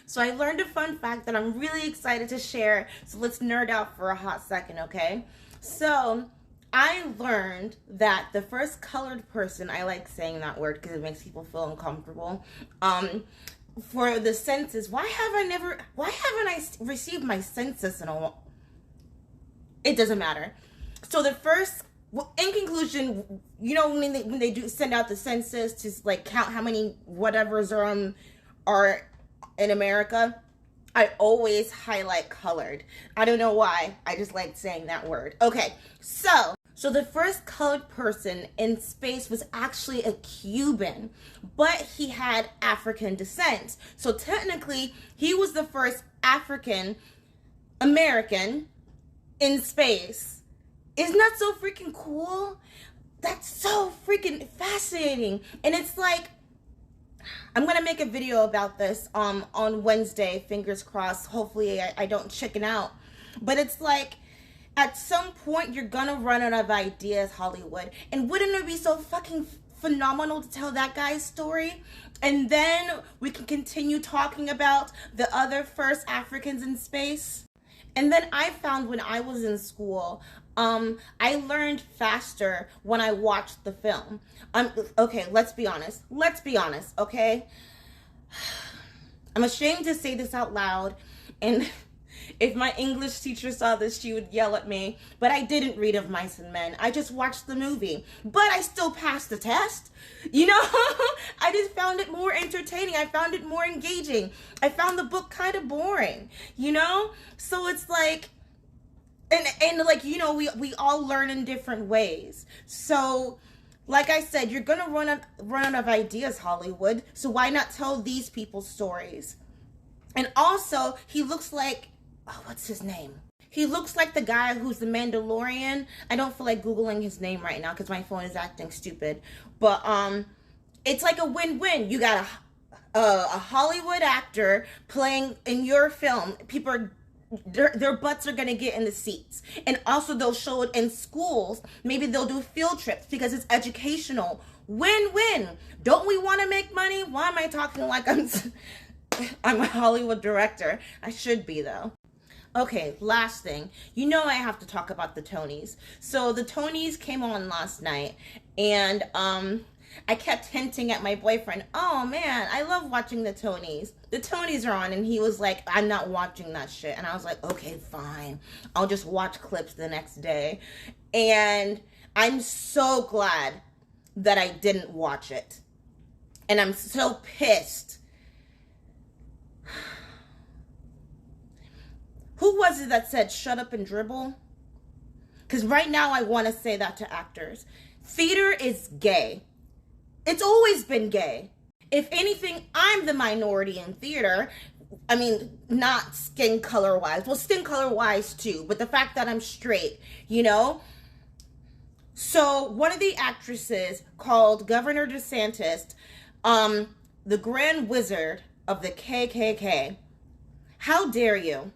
So I learned a fun fact that I'm really excited to share. So let's nerd out for a hot second, okay? So I learned that the first colored person, I like saying that word because it makes people feel uncomfortable, for the census. Why haven't I received my census in a while? It doesn't matter. So the first, in conclusion, you know, when they do send out the census to like count how many whatevers are in America, I always highlight colored. I don't know why. I just like saying that word. Okay, so the first colored person in space was actually a Cuban, but he had African descent. So technically, he was the first African American in space. Isn't that so freaking cool? That's so freaking fascinating. And it's like, I'm going to make a video about this on Wednesday, fingers crossed. Hopefully I don't chicken out. But it's like, at some point, you're going to run out of ideas, Hollywood. And wouldn't it be so fucking phenomenal to tell that guy's story? And then we can continue talking about the other first Africans in space. And then I found when I was in school, I learned faster when I watched the film. Okay, let's be honest, okay? I'm ashamed to say this out loud, and if my English teacher saw this, she would yell at me, but I didn't read Of Mice and Men. I just watched the movie, but I still passed the test. You know, I just found it more entertaining. I found it more engaging. I found the book kind of boring, you know? So it's like, and like, you know, we all learn in different ways. So, like I said, you're gonna run out of ideas, Hollywood. So why not tell these people's stories? And also, he looks like, oh, what's his name? He looks like the guy who's the Mandalorian. I don't feel like Googling his name right now because my phone is acting stupid. But it's like a win-win. You got a Hollywood actor playing in your film. People are, their butts are going to get in the seats. And also they'll show it in schools. Maybe they'll do field trips because it's educational. Win-win. Don't we want to make money? Why am I talking like I'm a Hollywood director? I should be, though. Okay, last thing. You know I have to talk about the Tonys. So the Tonys came on last night, and I kept hinting at my boyfriend, oh man, I love watching the Tonys. The Tonys are on, and he was like, I'm not watching that shit. And I was like, okay, fine. I'll just watch clips the next day. And I'm so glad that I didn't watch it. And I'm so pissed. Who was it that said, shut up and dribble? Because right now I want to say that to actors. Theater is gay. It's always been gay. If anything, I'm the minority in theater. I mean, not skin color wise. Well, skin color wise too. But the fact that I'm straight, you know? So one of the actresses called Governor DeSantis, the Grand Wizard of the KKK. How dare you?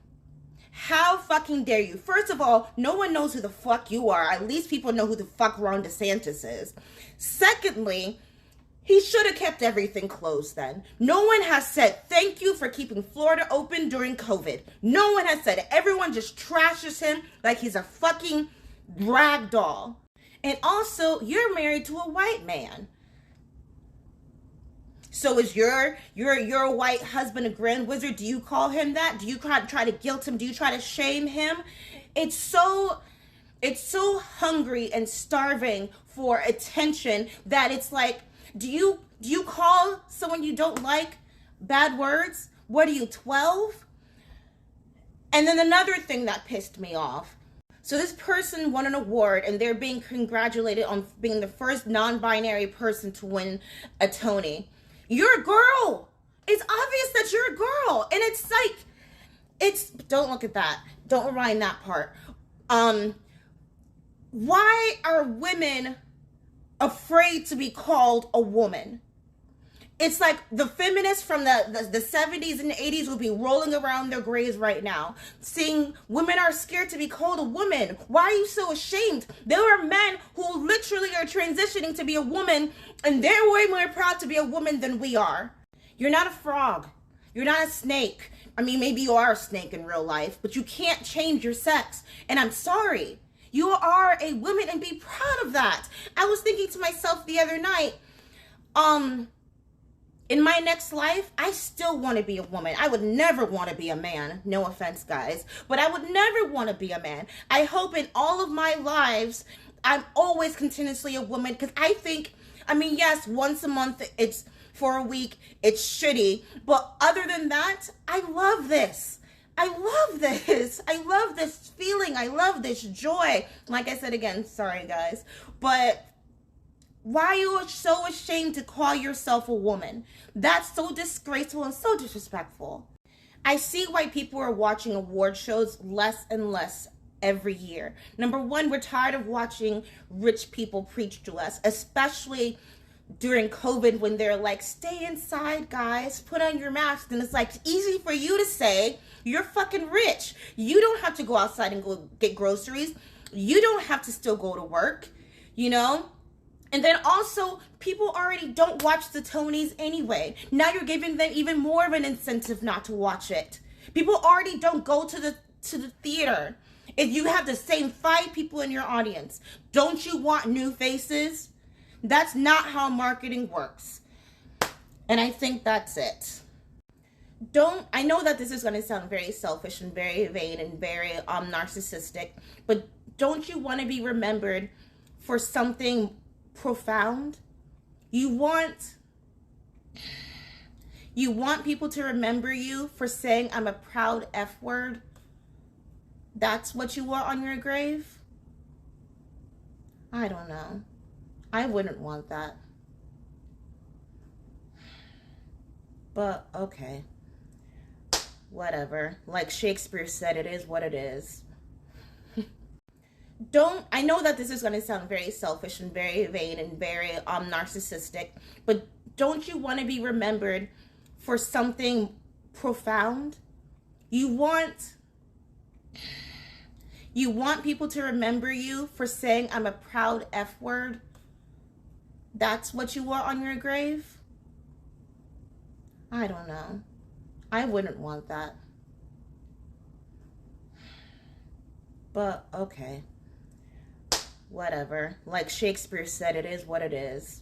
How fucking dare you? First of all, no one knows who the fuck you are. At least people know who the fuck Ron DeSantis is. Secondly, he should have kept everything closed then. No one has said thank you for keeping Florida open during COVID. No one has said it. Everyone just trashes him like he's a fucking rag doll. And also, you're married to a white man. So is your white husband a grand wizard? Do you call him that? Do you try to guilt him? Do you try to shame him? It's so hungry and starving for attention that it's like, do you call someone you don't like bad words? What are you, 12? And then another thing that pissed me off. So this person won an award and they're being congratulated on being the first non-binary person to win a Tony. You're a girl. It's obvious that you're a girl. And it's like, don't look at that. Don't rewind that part. Why are women afraid to be called a woman? It's like the feminists from the 70s and the 80s will be rolling around their graves right now, seeing women are scared to be called a woman. Why are you so ashamed? There are men who literally are transitioning to be a woman, and they're way more proud to be a woman than we are. You're not a frog. You're not a snake. I mean, maybe you are a snake in real life, but you can't change your sex. And I'm sorry. You are a woman, and be proud of that. I was thinking to myself the other night, in my next life, I still want to be a woman. I would never want to be a man. No offense, guys. But I would never want to be a man. I hope in all of my lives, I'm always continuously a woman. Because I think, I mean, yes, once a month, it's for a week, it's shitty. But other than that, I love this. I love this. I love this feeling. I love this joy. Like I said again, sorry, guys. But why are you so ashamed to call yourself a woman? That's so disgraceful and so disrespectful. I see why people are watching award shows less and less every year. Number one, we're tired of watching rich people preach to us, especially during COVID when they're like, stay inside, guys, put on your mask. And it's like, it's easy for you to say, you're fucking rich. You don't have to go outside and go get groceries. You don't have to still go to work, you know? And then also, people already don't watch the Tonys anyway. Now you're giving them even more of an incentive not to watch it. People already don't go to the theater. If you have the same 5 people in your audience, don't you want new faces? That's not how marketing works. And I think that's it. I know that this is going to sound very selfish and very vain and very narcissistic, but don't you want to be remembered for something profound? You want people to remember you for saying, I'm a proud F word? That's what you want on your grave? I don't know. I wouldn't want that. But, okay. Whatever. Like Shakespeare said, it is what it is. I know that this is going to sound very selfish and very vain and very narcissistic, but don't you want to be remembered for something profound? You want people to remember you for saying, I'm a proud F word? That's what you want on your grave? I don't know. I wouldn't want that. But, okay. Whatever. Like Shakespeare said, it is what it is.